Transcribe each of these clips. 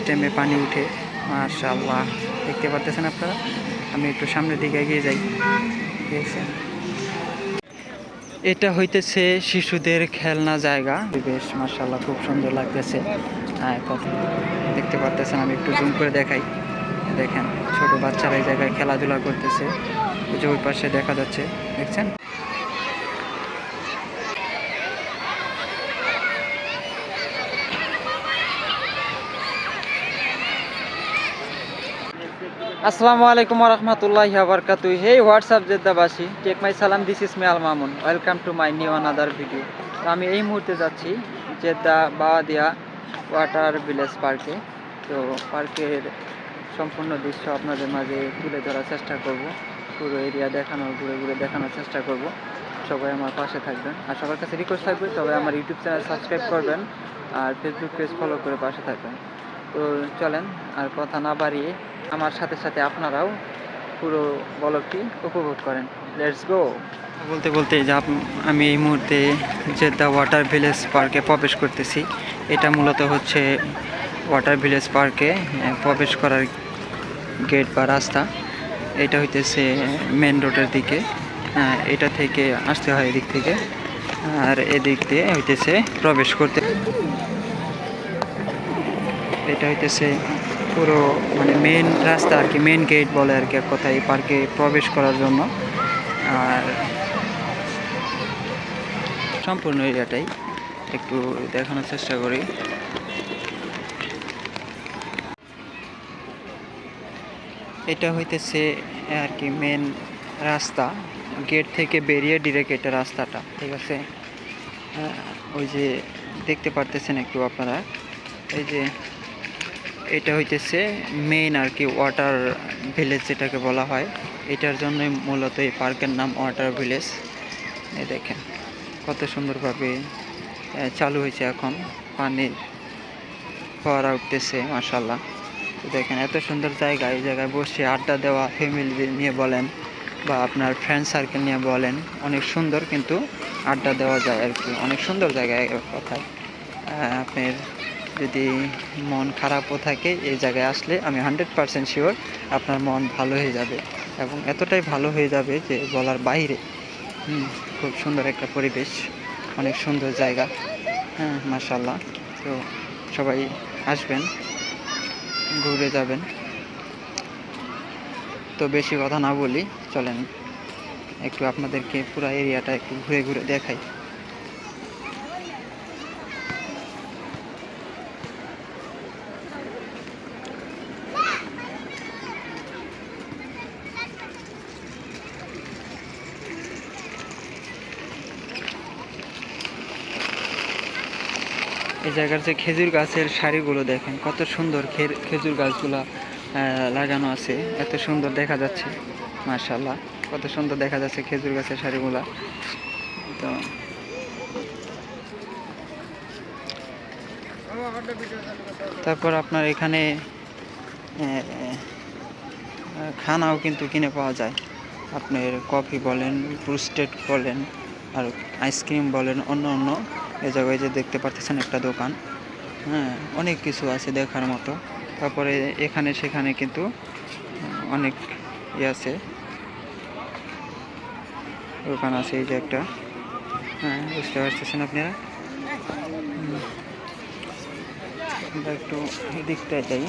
সিস্টেমে পানি উঠে। মাশাআল্লাহ, দেখতে পাচ্ছেন আপনারা। আমি একটু সামনের দিকে এগিয়ে যাই। ঠিক আছে, এটা হইতেছে শিশুদের খেলনা জায়গা। বেশ মাশাআল্লাহ, খুব সুন্দর লাগতেছে। দেখতে পাচ্ছেন, আমি একটু জুম করে দেখাই। দেখেন, ছোট বাচ্চারা এই জায়গায় খেলাধুলা করতেছে। ওই যে ওই পাশে দেখা যাচ্ছে, দেখছেন। আসসালামু আলাইকুম ওয়া রাহমাতুল্লাহি ওয়া বারাকাতুহু। হেই হোয়াটসঅ্যাপ জেদ্দাবাসী, টেক মাই সালাম, this is me Al Mamun, welcome to my new another video. তো আমি এই মুহূর্তে যাচ্ছি জেদ্দা বাওয়াদিয়া ওয়াটার ভিলেজ পার্কে। তো পার্কের সম্পূর্ণ দৃশ্য আপনাদের মাঝে তুলে ধরার চেষ্টা করব। পুরো এরিয়া দেখানোর, ঘুরে ঘুরে দেখানোর চেষ্টা করব। সবাই আমার পাশে থাকবেন, আর সবার কাছে রিকোয়েস্ট থাকবে সবাই আমার ইউটিউব চ্যানেল সাবস্ক্রাইব করবেন, আর ফেসবুক পেজ ফলো করে পাশে থাকবেন। তো চলেন আর কথা না বাড়িয়ে আমার সাথে সাথে আপনারাও পুরো ব্লগটি উপভোগ করেন। Let's go. বলতে বলতে যে আমি এই মুহূর্তে জেদ্দা ওয়াটার ভিলেজ পার্কে প্রবেশ করতেছি। এটা মূলত হচ্ছে ওয়াটার ভিলেজ পার্কে প্রবেশ করার গেট বা রাস্তা। এটা হইতেছে মেন রোডের দিকে, এটা থেকে আসতে হয় এদিক থেকে, আর এদিক দিয়ে হইতেছে প্রবেশ করতে। এটা হইতেছে পুরো মানে মেন রাস্তা আর কি, মেন গেট বলে আর কি এক কথায়, এই পার্কে প্রবেশ করার জন্য। আর সম্পূর্ণ এরিয়াটাই একটু দেখানোর চেষ্টা করি। এটা হইতেছে আর কি মেন রাস্তা, গেট থেকে বেরিয়ে ডিরেক্ট এটা রাস্তাটা, ঠিক আছে। ওই যে দেখতে পারতেছেন একটু আপনারা, এই যে এটা হইতেছে মেইন আর কি ওয়াটার ভিলেজ যেটাকে বলা হয়। এটার জন্যই মূলত এই পার্কের নাম ওয়াটার ভিলেজ। এই দেখেন কত সুন্দরভাবে চালু হয়েছে, এখন পানির ফোয়ারা উঠতেছে মাশাআল্লাহ। তো দেখেন এত সুন্দর জায়গা, এই জায়গায় বসে আড্ডা দেওয়া, ফ্যামিলি নিয়ে বলেন বা আপনার ফ্রেন্ড সার্কেল নিয়ে বলেন, অনেক সুন্দর কিন্তু আড্ডা দেওয়া যায় আর কি। অনেক সুন্দর জায়গা কথায়। আপনার যদি মন খারাপও থাকে এই জায়গায় আসলে আমি 100% শিওর আপনার মন ভালো হয়ে যাবে, এবং এতটাই ভালো হয়ে যাবে যে বলার বাইরে। খুব সুন্দর একটা পরিবেশ, অনেক সুন্দর জায়গা। হ্যাঁ মাশাআল্লাহ। তো সবাই আসবেন, ঘুরে যাবেন। তো বেশি কথা না বলি, চলেন একটু আপনাদেরকে পুরো এরিয়াটা একটু ঘুরে ঘুরে দেখাই। এই জায়গার যে খেজুর গাছের সারিগুলো দেখেন, কত সুন্দর খেজুর গাছগুলো লাগানো আছে, এত সুন্দর দেখা যাচ্ছে মাশাআল্লাহ। কত সুন্দর দেখা যাচ্ছে খেজুর গাছের সারিগুলা। তো তারপর আপনার এখানে খানাও কিন্তু কিনে পাওয়া যায়। আপনার কফি বলেন, রোস্টেড বলেন, আর আইসক্রিম বলেন, অন্য অন্য। এ জায়গায় যে দেখতে পাচ্ছেন একটা দোকান, হ্যাঁ অনেক কিছু আছে দেখার মতো। তারপরে এখানে সেখানে কিন্তু অনেক আছে, দোকান আছে। এই যে একটা, হ্যাঁ বুঝতে পারতেছেন আপনারা। আমরা একটু এদিকটায় যাই।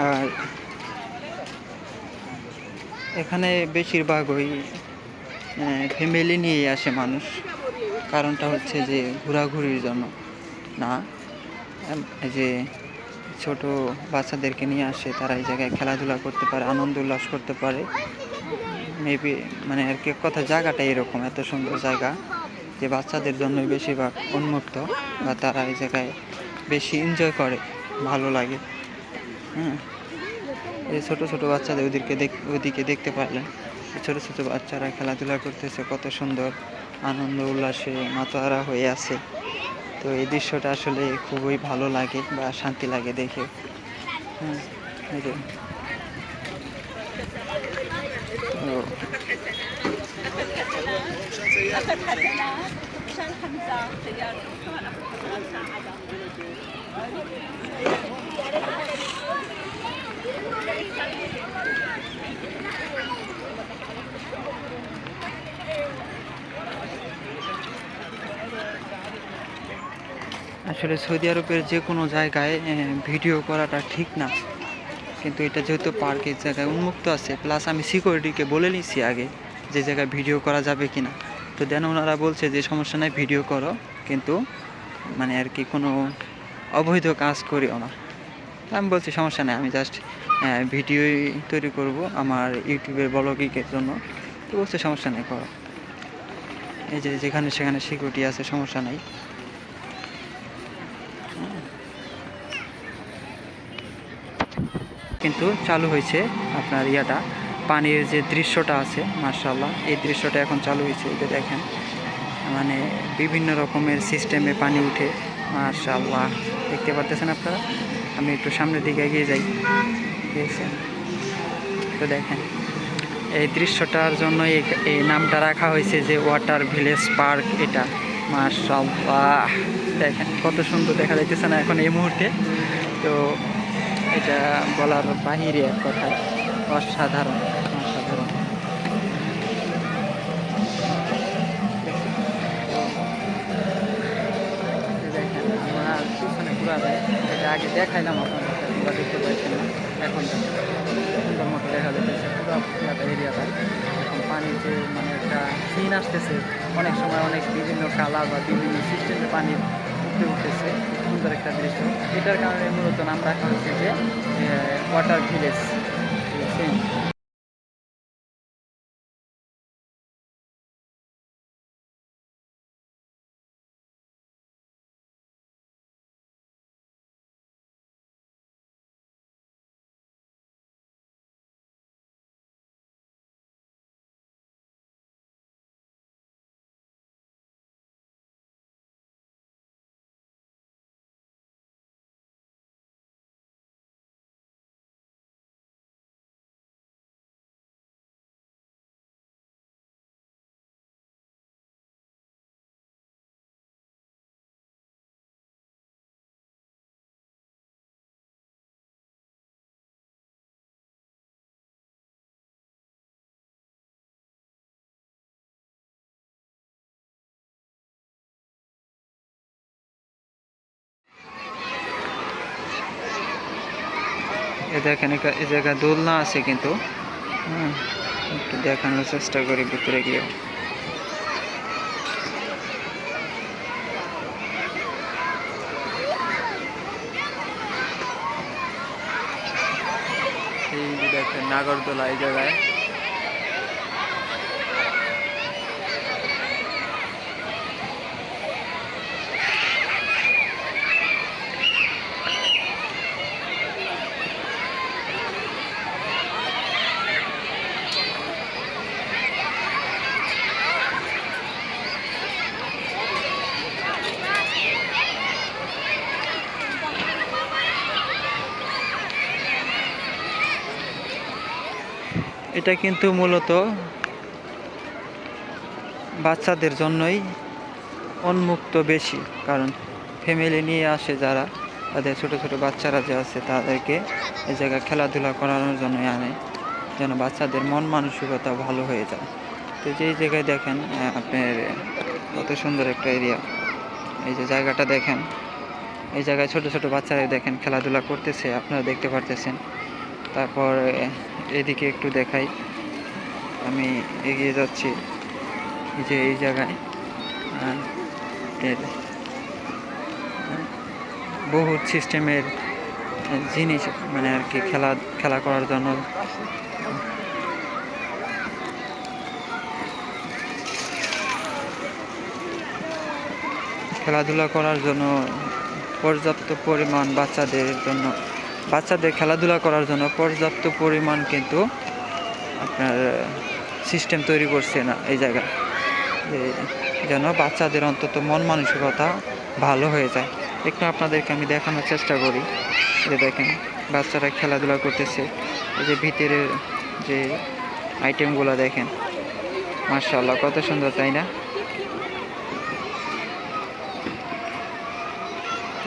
আর এখানে বেশিরভাগ ওই ফ্যামিলি নিয়েই আসে মানুষ। কারণটা হচ্ছে যে ঘোরাঘুরির জন্য না, এই যে ছোট বাচ্চাদেরকে নিয়ে আসে, তারা এই জায়গায় খেলাধুলা করতে পারে, আনন্দ উল্লাস করতে পারে। মেবি মানে আর কি কথা, জায়গাটা এরকম এত সুন্দর জায়গা যে বাচ্চাদের জন্যই বেশিরভাগ উন্মুক্ত, বা তারা এই জায়গায় বেশি এনজয় করে, ভালো লাগে। এই ছোটো ছোটো বাচ্চাদের ওদিকে দেখতে পারলেন, ছোটো ছোটো বাচ্চারা খেলাধুলা করতেছে, কত সুন্দর আনন্দ উল্লাসে মাতোয়ারা হয়ে আছে। তো এই দৃশ্যটা আসলে খুবই ভালো লাগে বা শান্তি লাগে দেখে। তো أخذ حسنات عشان حمزة سيارته كمان أخذ حسنات ساعدة. আসলে সৌদি আরবের যে কোনো জায়গায় ভিডিও করাটা ঠিক না, কিন্তু এটা যেহেতু পার্কের জায়গায় উন্মুক্ত আছে, প্লাস আমি সিকিউরিটিকে বলে নিছি আগে যে জায়গায় ভিডিও করা যাবে কি না। তো দেন ওনারা বলছে যে সমস্যা নাই, ভিডিও করো, কিন্তু মানে আর কি কোনো অবৈধ কাজ করিও না। আমি বলছি সমস্যা নেই, আমি জাস্ট ভিডিওই তৈরি করব আমার ইউটিউবের ব্লগিংয়ের জন্য। তো বলছে সমস্যা নেই, করো। এই যে যেখানে সেখানে সিকিউরিটি আছে, সমস্যা নাই। কিন্তু চালু হয়েছে আপনার ইয়াটা, পানির যে দৃশ্যটা আছে, মাশাআল্লাহ এই দৃশ্যটা এখন চালু হয়েছে। এই যে দেখেন, মানে বিভিন্ন রকমের সিস্টেমে পানি উঠে, মাশাআল্লাহ দেখতে পারতেছেন আপনারা। আমি একটু সামনের দিকে এগিয়ে যাই, ঠিক আছে? তো দেখেন এই দৃশ্যটার জন্য এই নামটা রাখা হয়েছে যে ওয়াটার ভিলেজ পার্ক। এটা মাশাআল্লাহ দেখেন কত সুন্দর দেখা যাইতেছে না এখন এই মুহূর্তে। তো এটা বলার বাহিরে এক কথা, অসাধারণ অসাধারণ। দেখেন আমার পিছনে ঘোরা যায়, এটা আগে দেখাইলাম আপনার পুরো দেখতে পাচ্ছেন না, এখন সুন্দর মতো দেখা যাচ্ছে পুরো পুরাটা এরিয়াটা। এখন পানির যে মানে একটা সিন আসতেছে, অনেক সময় অনেক বিভিন্ন কালার বা বিভিন্ন সিস্টেমে পানির উঠতে উঠতেছে, সুন্দর একটা দৃশ্য। এটার কারণে মূলত নাম রাখা হচ্ছে যে ওয়াটার ভিলেজ, ঠিক আছে? এ দেখেন এই জায়গায় দোলনা আছে কিন্তু, একটু দেখানোর চেষ্টা করি ভিতরে গিয়ে। এই যে দেখেন নাগরদোলা এই জায়গায়। এটা কিন্তু মূলত বাচ্চাদের জন্যই উন্মুক্ত বেশি, কারণ ফ্যামিলি নিয়ে আসে যারা, তাদের ছোট ছোট বাচ্চারা যে আছে তাদেরকে এই জায়গায় খেলাধুলা করানোর জন্যই আনে, যেন বাচ্চাদের মন মানসিকতা ভালো হয়ে যায়। তো যেই জায়গায় দেখেন আপনার কত সুন্দর একটা এরিয়া, এই যে জায়গাটা দেখেন, এই জায়গায় ছোট ছোট বাচ্চারা দেখেন খেলাধুলা করতেছে, আপনারা দেখতে পারতেছেন। তারপর এদিকে একটু দেখাই, আমি এগিয়ে যাচ্ছি। এই যে এই জায়গায় এর বহুত সিস্টেমের জিনিস, মানে আর কি খেলা করার জন্য খেলাধুলা করার জন্য পর্যাপ্ত পরিমাণ বাচ্চাদের খেলাধুলা করার জন্য পর্যাপ্ত পরিমাণ কিন্তু আপনার সিস্টেম তৈরি করছে না এই জায়গায়, যেন বাচ্চাদের অন্তত মন মানসিকতা ভালো হয়ে যায়। একটু আপনাদেরকে আমি দেখানোর চেষ্টা করি, যে দেখেন বাচ্চারা খেলাধুলা করতেছে, এই যে ভিতরের যে আইটেমগুলো দেখেন, মাশাআল্লাহ কত সুন্দর, তাই না?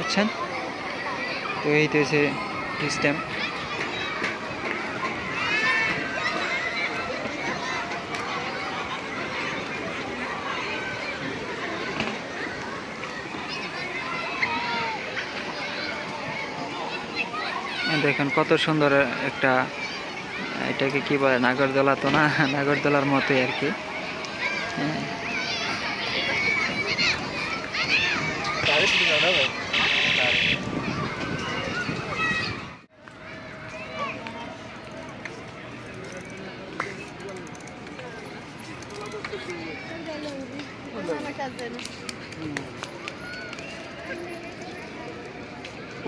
পাচ্ছেন। তো এই তো হচ্ছে সিস্টেম। দেখেন কত সুন্দর একটা, এটাকে কি বলে, নাগরদোলা তো না, নাগরদোলার মতোই আর কি। হ্যাঁ।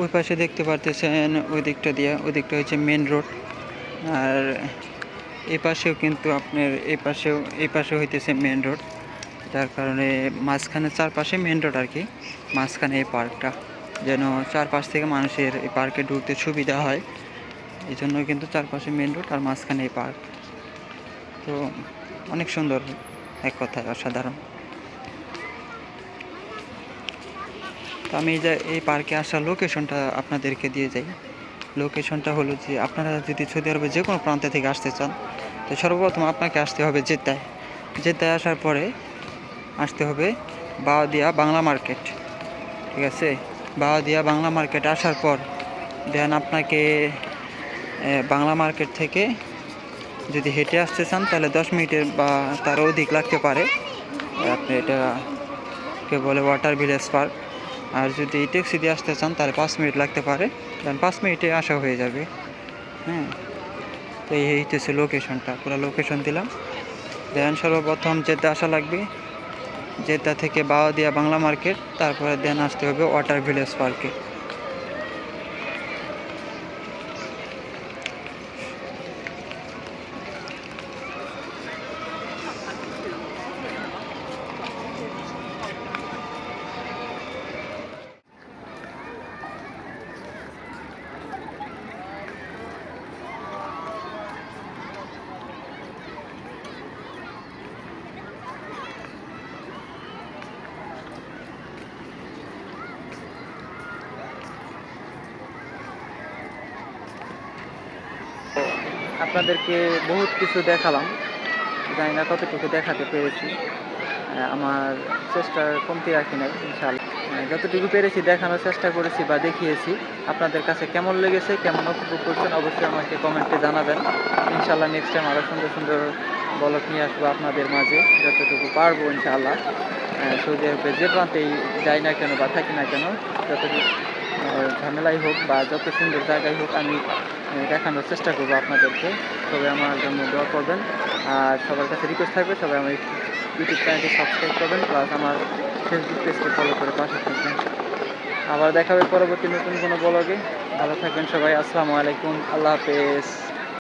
ওই পাশে দেখতে পারতেছেন, ওই দিকটা দিয়ে, ওই দিকটা হচ্ছে মেন রোড। আর এই পাশেও কিন্তু আপনার এই পাশে হইতেছে মেন রোড, যার কারণে মাঝখানে চারপাশে মেন রোড আর কি, মাঝখানে এই পার্কটা, যেন চারপাশ থেকে মানুষের এই পার্কে ঢুকতে সুবিধা হয়, এই জন্য কিন্তু চারপাশে মেন রোড আর মাঝখানে এই পার্ক। তো অনেক সুন্দর, এক কথায় অসাধারণ। তো আমি এই পার্কে আসার লোকেশনটা আপনাদেরকে দিয়ে যাই। লোকেশনটা হলো যে, আপনারা যদি সৌদি আরবে যে কোনো প্রান্ত থেকে আসতে চান, তো সর্বপ্রথম আপনাকে আসতে হবে জেদ্দায়। জেদ্দায় আসার পরে আসতে হবে বাওদিয়া বাংলা মার্কেট, ঠিক আছে? বাওদিয়া বাংলা মার্কেট আসার পর দেন আপনাকে বাংলা মার্কেট থেকে যদি হেঁটে আসতে চান তাহলে 10 মিনিটের বা তারও অধিক লাগতে পারে। আপনি এটাকে বলে ওয়াটার ভিলেজ পার্ক। আর যদি ট্যাক্সি দিয়ে আসতে চান তাহলে 5 মিনিট লাগতে পারে, দেন 5 মিনিটে আসা হয়ে যাবে। হ্যাঁ, তো এই হচ্ছে লোকেশনটা, পুরো লোকেশন দিলাম। দেন সর্বপ্রথম জেদ্দা আসা লাগবে, জেদ্দা থেকে বাওদিয়া বাংলা মার্কেট, তারপরে দেন আসতে হবে ওয়াটার ভিলেজ পার্কে। আপনাদেরকে বহুত কিছু দেখালাম, জানি না কতটুকু দেখাতে পেরেছি। আমার চেষ্টার কমতি রাখি নাই ইনশাআল্লাহ। যতটুকু পেরেছি দেখানোর চেষ্টা করেছি বা দেখিয়েছি। আপনাদের কাছে কেমন লেগেছে, কেমন উপভোগ করছেন, অবশ্যই আমাকে কমেন্টে জানাবেন। ইনশাআল্লাহ নেক্সট টাইম আরও সুন্দর সুন্দর ব্লগ নিয়ে আসবো আপনাদের মাঝে, যতটুকু পারবো ইনশাআল্লাহ। সৌদি আরবে যে প্রান্তেই যাই না কেন বা থাকি না কেন, যতটুকু ঝামেলাই হোক বা যত সুন্দর জায়গায় হোক, আমি দেখানোর চেষ্টা করবো আপনাদেরকে। সবাই আমার জন্য দোয়া করবেন, আর সবার কাছে রিকোয়েস্ট থাকবে সবাই আমার ইউটিউব চ্যানেলটি সাবস্ক্রাইব করবেন, প্লাস আমার ফেসবুক পেজকে ফলো করে পাশে থাকবেন। আবার দেখা হবে পরবর্তী নতুন কোনো ব্লগে। ভালো থাকবেন সবাই। আসসালামু আলাইকুম, আল্লাহ হাফেজ।